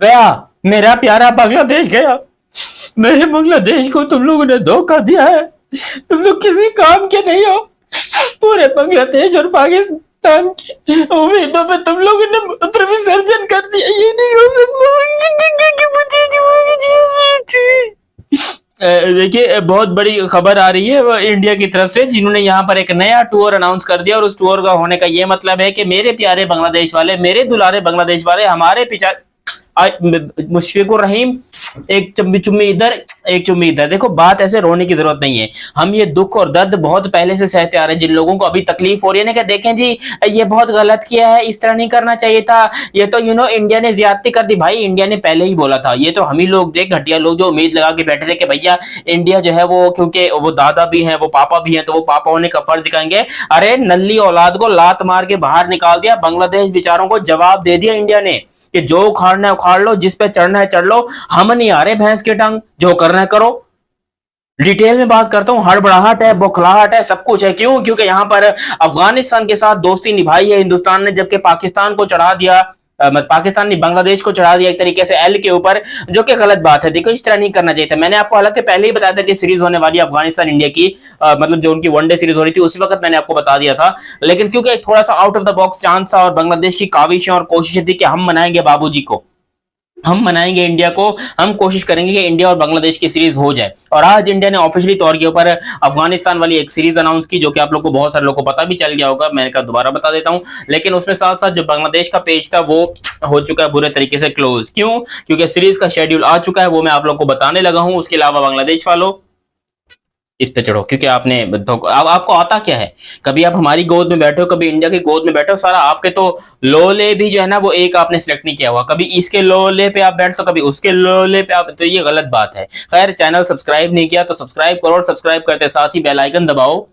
गया, मेरा प्यारा बांग्लादेश गया। मेरे बांग्लादेश को तुम लोगों ने धोखा दिया है। तुम लोग किसी काम के नहीं हो। पूरे बांग्लादेश और पाकिस्तान की उम्मीदों पे तुम लोगों ने मूत्र विसर्जन कर दिया। ये नहीं हो सकता। देखिए, बहुत बड़ी खबर आ रही है वो इंडिया की तरफ से, जिन्होंने यहाँ पर एक नया टूर अनाउंस कर दिया। और उस टूर का होने का ये मतलब है कि मेरे प्यारे बांग्लादेश वाले, मेरे दुलारे बांग्लादेश वाले, हमारे पिछा मुशफिकुर रहीम, एक चुम्मी इधर, एक चुम्मी इधर। देखो, बात ऐसे रोने की जरूरत नहीं है। हम ये दुख और दर्द बहुत पहले से सहते आ रहे हैं। जिन लोगों को अभी तकलीफ हो रही है ना, कि देखें जी ये बहुत गलत किया है, इस तरह नहीं करना चाहिए था, ये तो इंडिया ने ज्यादती कर दी। भाई, इंडिया ने पहले ही बोला था। ये तो हम ही लोग थे घटिया लोग, जो उम्मीद लगा के बैठे थे कि भैया इंडिया जो है वो, क्योंकि वो दादा भी हैं, वो पापा भी हैं, तो वो पापा होने का फर्ज दिखाएंगे। अरे, नल्ली औलाद को लात मार के बाहर निकाल दिया। बांग्लादेश बेचारों को जवाब दे दिया इंडिया ने कि जो उखाड़ना है उखाड़ लो, जिस पे चढ़ना है चढ़ लो, हम नहीं आ रहे भैंस के टांग, जो करना है करो। डिटेल में बात करता हूं, हड़बड़ाहट है, बौखलाहट है, सब कुछ है। क्यों? क्योंकि यहां पर अफगानिस्तान के साथ दोस्ती निभाई है हिंदुस्तान ने, जबकि पाकिस्तान को चढ़ा दिया, पाकिस्तान ने बांग्लादेश को चढ़ा दिया एक तरीके से एल के ऊपर, जो कि गलत बात है। देखो, इस तरह नहीं करना चाहिए था। मैंने आपको हालांकि पहले ही बताया था कि सीरीज होने वाली अफगानिस्तान इंडिया की, मतलब जो उनकी वनडे सीरीज हो रही थी, उसी वक्त मैंने आपको बता दिया था। लेकिन क्योंकि थोड़ा सा out of the box chance था, और बांग्लादेश की काविशें और कोशिशें थी कि हम मनाएंगे बाबूजी को, हम मनाएंगे इंडिया को, हम कोशिश करेंगे कि इंडिया और बांग्लादेश की सीरीज हो जाए। और आज इंडिया ने ऑफिशियली तौर के ऊपर अफगानिस्तान वाली एक सीरीज अनाउंस की, जो कि आप लोग को, बहुत सारे लोगों को पता भी चल गया होगा। मैंने कहा दोबारा बता देता हूं। लेकिन उसमें साथ साथ जो बांग्लादेश का पेज था वो हो चुका है बुरे तरीके से क्लोज। क्यों? क्योंकि सीरीज का शेड्यूल आ चुका है, वो मैं आप लोग को बताने लगा हूं। उसके अलावा बांग्लादेश वालों, इस पे चढ़ो, क्योंकि आपने अब आपको आता क्या है, कभी आप हमारी गोद में बैठे हो, कभी इंडिया की गोद में बैठे हो, सारा आपके तो लोले भी जो है ना, वो एक आपने सिलेक्ट नहीं किया हुआ। कभी इसके लोले पे आप बैठते हो, कभी उसके लोले पे आप, तो ये गलत बात है। खैर, चैनल सब्सक्राइब नहीं किया तो सब्सक्राइब करो, और सब्सक्राइब करते साथ ही बेल आइकन दबाओ।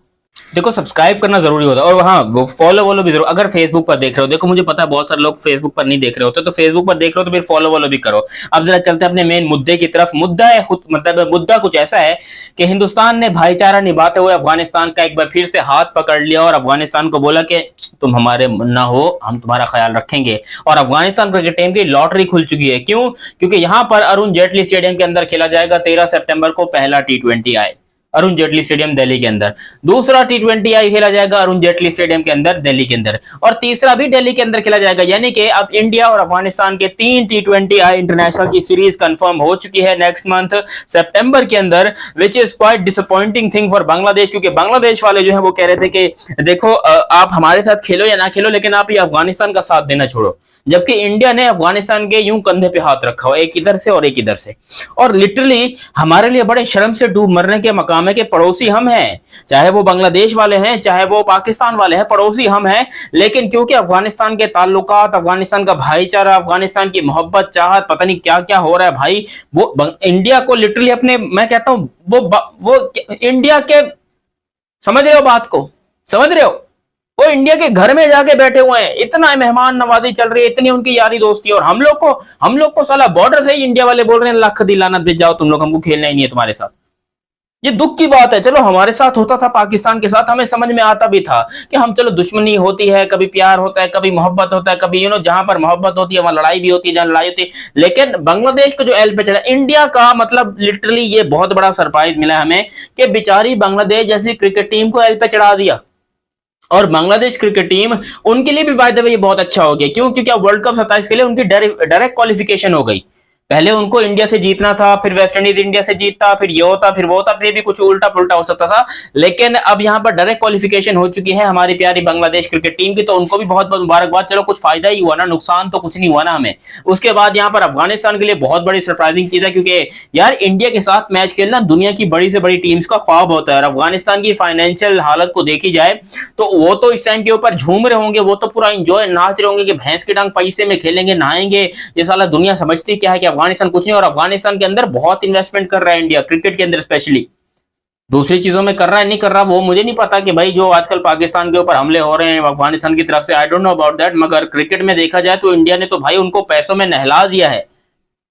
देखो, सब्सक्राइब करना जरूरी होता है, और हाँ, वो फॉलो भी जरूर। अगर फेसबुक पर देख रहे हो, देखो मुझे पता है बहुत सारे लोग फेसबुक पर नहीं देख रहे होते, तो फेसबुक पर देख रहे हो तो फिर फॉलो भी करो। अब जरा चलते हैं अपने मेन मुद्दे की तरफ। मुद्दा है, मतलब मुद्दा कुछ ऐसा है कि हिंदुस्तान ने भाईचारा निभाते हुए अफगानिस्तान का एक बार फिर से हाथ पकड़ लिया, और अफगानिस्तान को बोला कि तुम हमारे ना हो, हम तुम्हारा ख्याल रखेंगे। और अफगानिस्तान क्रिकेट टीम की लॉटरी खुल चुकी है। क्यों? क्योंकि यहां पर अरुण जेटली स्टेडियम के अंदर खेला जाएगा 13 सितंबर को पहला T20 आई, अरुण जेटली स्टेडियम दिल्ली के अंदर। दूसरा T20 आई खेला जाएगा अरुण जेटली स्टेडियम के अंदर दिल्ली के अंदर, और तीसरा भी दिल्ली के अंदर खेला जाएगा। यानी कि अब इंडिया और अफगानिस्तान के 3 T20 आई इंटरनेशनल की सीरीज कंफर्म हो चुकी है नेक्स्ट मंथ सितंबर के अंदर, which is quite disappointing thing for Bangladesh. क्योंकि बांग्लादेश वाले जो है वो कह रहे थे कि देखो, आप हमारे साथ खेलो या ना खेलो, लेकिन आप ये अफगानिस्तान का साथ देना छोड़ो। जबकि इंडिया ने अफगानिस्तान के यूं कंधे पे हाथ रखा हुआ, एक इधर से और एक इधर से। और लिटरली हमारे लिए बड़े शर्म से डूब मरने के मकाम है कि पड़ोसी हम हैं, चाहे वो बांग्लादेश वाले हैं, चाहे वो पाकिस्तान वाले हैं, पड़ोसी हम हैं। लेकिन क्योंकि अफगानिस्तान के ताल्लुकात, अफगानिस्तान का भाईचारा, अफगानिस्तान की मोहब्बत, चाहत, पता नहीं क्या क्या हो रहा है भाई, वो इंडिया को लिटरली अपने, मैं कहता हूं वो इंडिया के, समझ रहे हो बात को, समझ रहे हो, वो इंडिया के घर में जाके बैठे हुए हैं। इतना मेहमान नवाजी चल रही है, इतनी उनकी यारी दोस्ती, और हम लोग को साला बॉर्डर से ही इंडिया वाले बोल रहे हैं लाख दी लानत भेज जाओ तुम लोग, हमको खेलना ही नहीं है तुम्हारे साथ। ये दुख की बात है। चलो, हमारे साथ होता था पाकिस्तान के साथ, हमें समझ में आता भी था कि हम, चलो दुश्मनी होती है, कभी प्यार होता है, कभी मोहब्बत होता है, कभी जहां पर मोहब्बत होती है वहां लड़ाई भी होती है, जहां लड़ाई होती है। लेकिन बांग्लादेश को जो एल पे चढ़ा, इंडिया का मतलब लिटरली ये बहुत बड़ा सरप्राइज मिला हमें कि बेचारी बांग्लादेश जैसी क्रिकेट टीम को एल पे चढ़ा दिया। और बांग्लादेश क्रिकेट टीम, उनके लिए भी बाय द वे ये बहुत अच्छा हो गया। क्यों? क्योंकि अब वर्ल्ड कप 27 के लिए उनकी डायरेक्ट क्वालिफिकेशन हो गई। पहले उनको इंडिया से जीतना था, फिर वेस्ट इंडीज इंडिया से जीतता, फिर ये होता, फिर वो होता, फिर भी कुछ उल्टा पुल्टा हो सकता था। लेकिन अब यहाँ पर डायरेक्ट क्वालिफिकेशन हो चुकी है हमारी प्यारी बांग्लादेश क्रिकेट टीम की, तो उनको भी बहुत बहुत मुबारकबाद। चलो, कुछ फायदा ही हुआ ना, नुकसान तो कुछ नहीं हुआ ना हमें। उसके बाद यहाँ पर अफगानिस्तान के लिए बहुत बड़ी सरप्राइजिंग चीज है, क्योंकि यार इंडिया के साथ मैच खेलना दुनिया की बड़ी से बड़ी टीम्स का ख्वाब होता है। और अफगानिस्तान की फाइनेंशियल हालत को देखी जाए तो वो तो इस टाइम के ऊपर झूम रहे होंगे, वो तो पूरा इंजॉय, नाच रहे होंगे कि भैंस की टांग पैसे में खेलेंगे, नहाएंगे। ये साला दुनिया समझती क्या है कि अफगानिस्तान कुछ नहीं, और अफगानिस्तान के अंदर बहुत इन्वेस्टमेंट कर रहा है इंडिया, क्रिकेट के अंदर स्पेशली। दूसरी चीजों में कर रहा है नहीं कर रहा वो मुझे नहीं पता, कि भाई जो आजकल पाकिस्तान के ऊपर हमले हो रहे हैं अफगानिस्तान की तरफ से, I don't know about that. मगर क्रिकेट में देखा जाए तो इंडिया ने तो भाई उनको पैसों में नहला दिया है।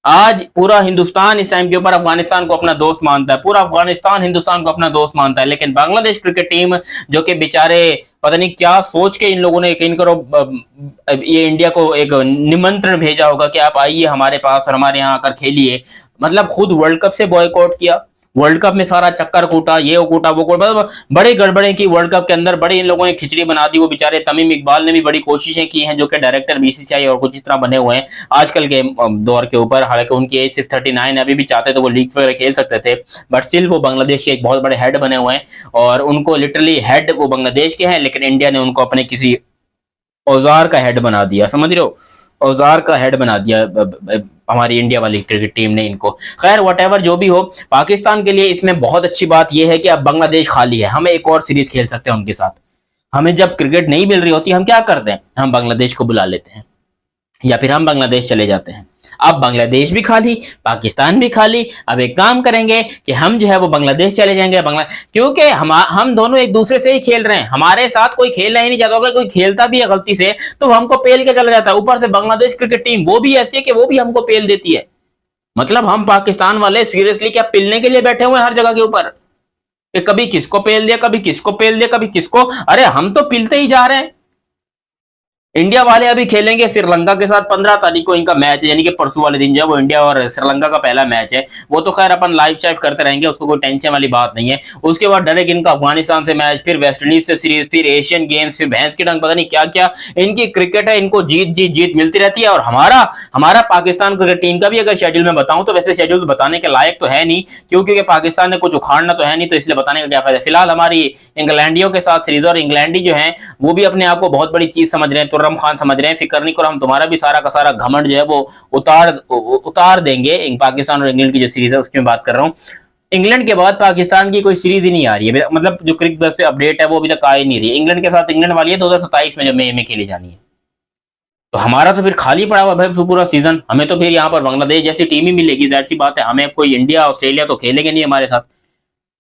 आज पूरा हिंदुस्तान इस टाइम के ऊपर अफगानिस्तान को अपना दोस्त मानता है, पूरा अफगानिस्तान हिंदुस्तान को अपना दोस्त मानता है, लेकिन बांग्लादेश क्रिकेट टीम जो कि बेचारे पता नहीं क्या सोच के इन लोगों ने ये इंडिया को एक निमंत्रण भेजा होगा कि आप आइए हमारे पास और हमारे यहाँ आकर खेलिए, मतलब खुद वर्ल्ड कप से बॉयकॉट किया, वर्ल्ड कप में सारा चक्कर कूटा, ये कूटा वो कूटा, मतलब बड़े गड़बड़े की वर्ल्ड कप के अंदर, बड़े इन लोगों ने खिचड़ी बना दी। वो बेचारे तमीम इकबाल ने भी बड़ी कोशिशें की हैं, जो कि डायरेक्टर बीसीसीआई और कुछ इस तरह बने हुए हैं आजकल के दौर के ऊपर। हालांकि उनकी एज सिर्फ 39 है, अभी भी चाहते तो वो लीग्स वगैरह खेल सकते थे, बट स्टिल वो बांग्लादेश के एक बहुत बड़े हेड बने हुए हैं, और उनको लिटरली हेड वो बांग्लादेश के हैं, लेकिन इंडिया ने उनको अपने किसी औजार का हेड बना दिया, समझ रहे हो, औजार का हेड बना दिया हमारी इंडिया वाली क्रिकेट टीम ने इनको। खैर व्हाटएवर जो भी हो, पाकिस्तान के लिए इसमें बहुत अच्छी बात यह है कि अब बांग्लादेश खाली है, हमें एक और सीरीज खेल सकते हैं उनके साथ। हमें जब क्रिकेट नहीं मिल रही होती हम क्या करते हैं, हम बांग्लादेश को बुला लेते हैं या फिर हम बांग्लादेश चले जाते हैं। अब बांग्लादेश भी खाली, पाकिस्तान भी खाली, अब एक काम करेंगे कि हम जो है वो बांग्लादेश चले जाएंगे, क्योंकि हम दोनों एक दूसरे से ही खेल रहे हैं, हमारे साथ कोई खेलना ही नहीं चाहता होगा, कोई खेलता भी है गलती से तो हमको पेल के चला जाता है। ऊपर से बांग्लादेश क्रिकेट टीम वो भी ऐसी है कि वो भी हमको पेल देती है, मतलब हम पाकिस्तान वाले सीरियसली क्या पिलने के लिए बैठे हुए हैं हर जगह के ऊपर, कभी किसको पेल दिया, कभी किसको पेल दिया, कभी किसको, अरे हम तो पिलते ही जा रहे हैं। इंडिया वाले अभी खेलेंगे श्रीलंका के साथ, 15 तारीख को इनका मैच है, यानी कि परसों वाले दिन जो है वो इंडिया और श्रीलंका का पहला मैच है। वो तो खैर अपन लाइव शाइव करते रहेंगे, उसको कोई टेंशन वाली बात नहीं है। उसके बाद डायरेक्ट इनका अफगानिस्तान से मैच, फिर वेस्ट इंडीज से सीरीज, फिर एशियन गेम्स, फिर भैंस की डंग, पता नहीं क्या क्या इनकी क्रिकेट है, इनको जीत मिलती रहती है। और हमारा पाकिस्तान क्रिकेट टीम का भी अगर शेड्यूल में बताऊं तो वैसे शेड्यूल बताने के लायक तो है नहीं, क्योंकि पाकिस्तान ने कुछ उखाड़ना तो है नहीं, तो इसलिए बताने का क्या फायदा। फिलहाल हमारी इंग्लैंडियों के साथ सीरीज, और इंग्लैंडी जो है वो भी अपने आप को बहुत बड़ी चीज समझ रहे हैं, तुर्रम खान समझ रहे हैं, फिक्र नहीं करो, हम तुम्हारा भी सारा का सारा घमंड जो है वो उतार देंगे। पाकिस्तान और इंग्लैंड की जो सीरीज है उसकी मैं बात कर रहा हूँ। इंग्लैंड के बाद पाकिस्तान की कोई सीरीज ही नहीं आ रही है, मतलब जो क्रिकेट बस पे अपडेट है वो अभी तक आ ही नहीं रही है। इंग्लैंड के साथ इंग्लैंड वाली है 2027 में, जो मई में खेली जानी है। तो हमारा तो फिर खाली पड़ा हुआ भाई पूरा सीजन, हमें तो फिर यहाँ पर बांग्लादेश जैसी टीम ही मिलेगी, जाहिर सी बात है। हमें कोई इंडिया ऑस्ट्रेलिया तो खेलेंगे नहीं हमारे साथ,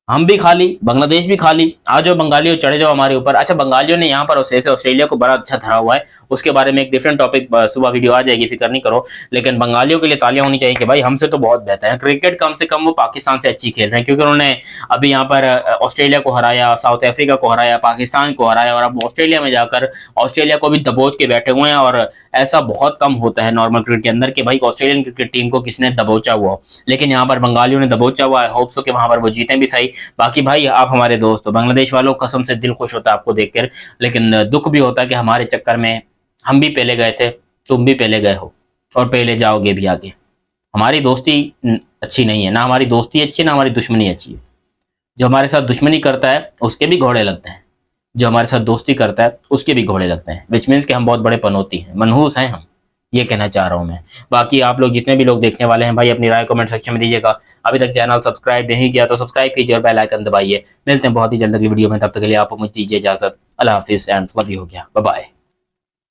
हम भी खाली, बांग्लादेश भी खाली। आ जाओ बंगालियों, चढ़े जाओ हमारे ऊपर। अच्छा, बंगालियों ने यहाँ पर ऑस्ट्रेलिया को बड़ा अच्छा धरा हुआ है, उसके बारे में एक डिफरेंट टॉपिक सुबह वीडियो आ जाएगी, फिक्र नहीं करो। लेकिन बंगालियों के लिए तालियां होनी चाहिए कि भाई हमसे तो बहुत बेहतर है क्रिकेट, कम से कम वो पाकिस्तान से अच्छी खेल रहे हैं, क्योंकि उन्होंने अभी यहाँ पर ऑस्ट्रेलिया को हराया, साउथ अफ्रीका को हराया, पाकिस्तान को हराया, और अब ऑस्ट्रेलिया में जाकर ऑस्ट्रेलिया को भी दबोच के बैठे हुए हैं। और ऐसा बहुत कम होता है नॉर्मल क्रिकेट के अंदर कि भाई ऑस्ट्रेलियन क्रिकेट टीम को किसने दबोचा हुआ हो, लेकिन यहाँ पर बंगालियों ने दबोचा हुआ है। होप सो कि वहां पर वो जीते भी सही। बाकी भाई आप हमारे दोस्त हो, बांग्लादेश वालों कसम से दिल खुश होता है आपको देखकर, लेकिन दुख भी होता है कि हमारे चक्कर में हम भी पहले गए थे, तुम भी पहले गए हो और पहले जाओगे भी आगे। हमारी दोस्ती अच्छी नहीं है, ना हमारी दोस्ती अच्छी है ना हमारी दुश्मनी अच्छी है। जो हमारे साथ दुश्मनी करता है उसके भी घोड़े लगते हैं, जो हमारे साथ दोस्ती करता है उसके भी घोड़े लगते हैं, विच मीन्स कि हम बहुत बड़े पनौती हैं, मनहूस हैं हम, ये कहना चाह रहा हूं मैं। बाकी आप लोग जितने भी लोग देखने वाले हैं भाई अपनी राय कमेंट सेक्शन में दीजिएगा। अभी तक चैनल सब्सक्राइब नहीं किया तो सब्सक्राइब कीजिए और बेल आइकन दबाइए। मिलते हैं बहुत ही जल्द अगली वीडियो में, तब तक के लिए आप मुझे दीजिए इजाजत। अल्लाह हाफिज एंड लव यू हो गया, बाय बाय।